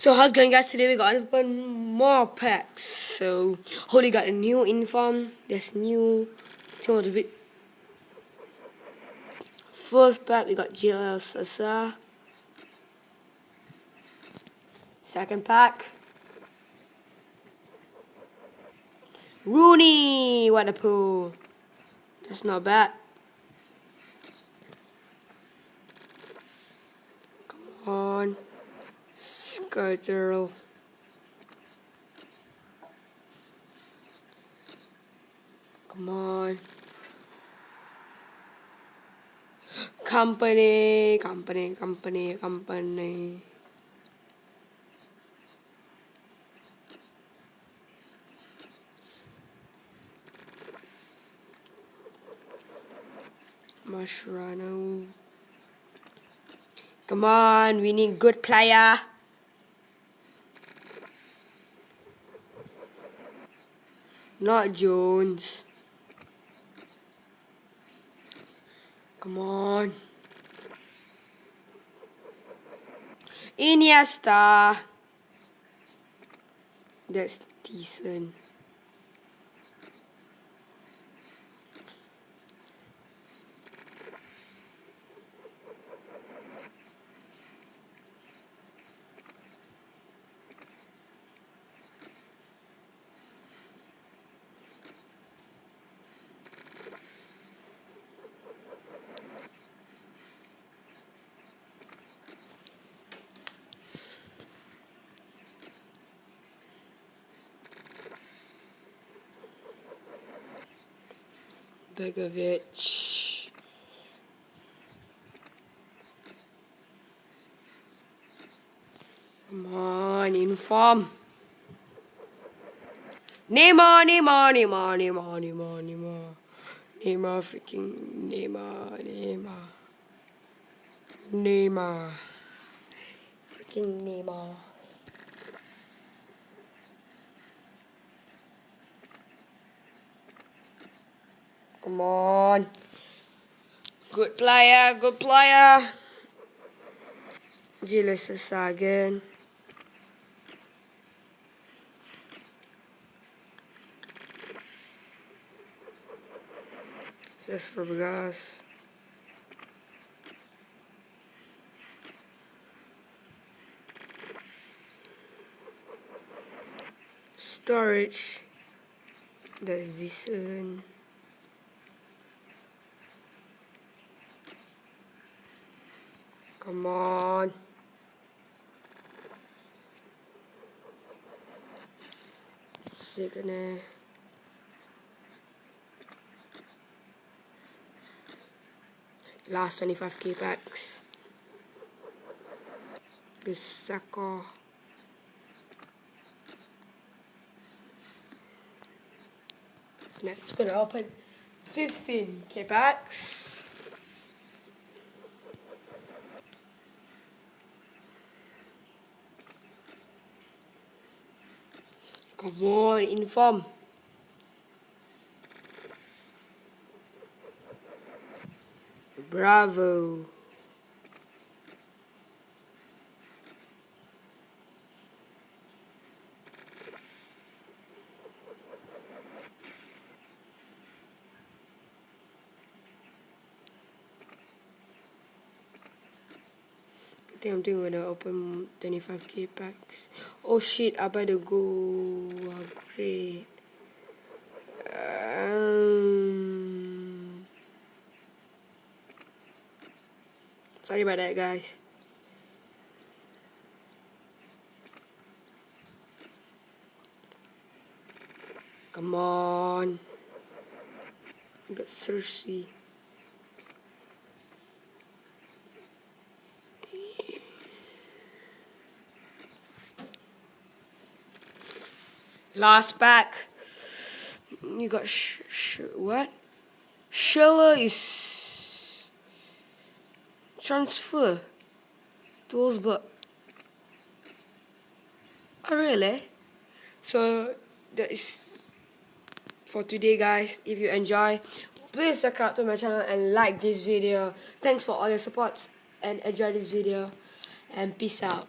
So how's it going, guys? Today we got open more packs. So Holy got a new inform. There's new. Two more to be. First pack we got JL Sasa. Second pack, Rooney. What a pull. That's not bad. Come on, Skirtle. Come on. Company. Mascherano. Come on, we need good player. Not Jones. Come on. Iniesta. That's decent. Begovic. Come on, inform. Neymar, freaking Neymar. Freaking Neymar. Come on. Good player. Julius again. That's for gas. Storage. That's decent. Come on. Second. Last 25k packs. This sucker. Next, gonna open 15k packs. Come on, inform. Bravo. I think I'm doing gonna open 25k packs. Oh shit, I better go upgrade. Sorry about that, guys. Come on. I got Cersei. Last pack. You got what? Schiller is transfer. Toolsburg. Oh really? So that is for today, guys. If you enjoy, please subscribe to my channel and like this video. Thanks for all your support and enjoy this video, and peace out.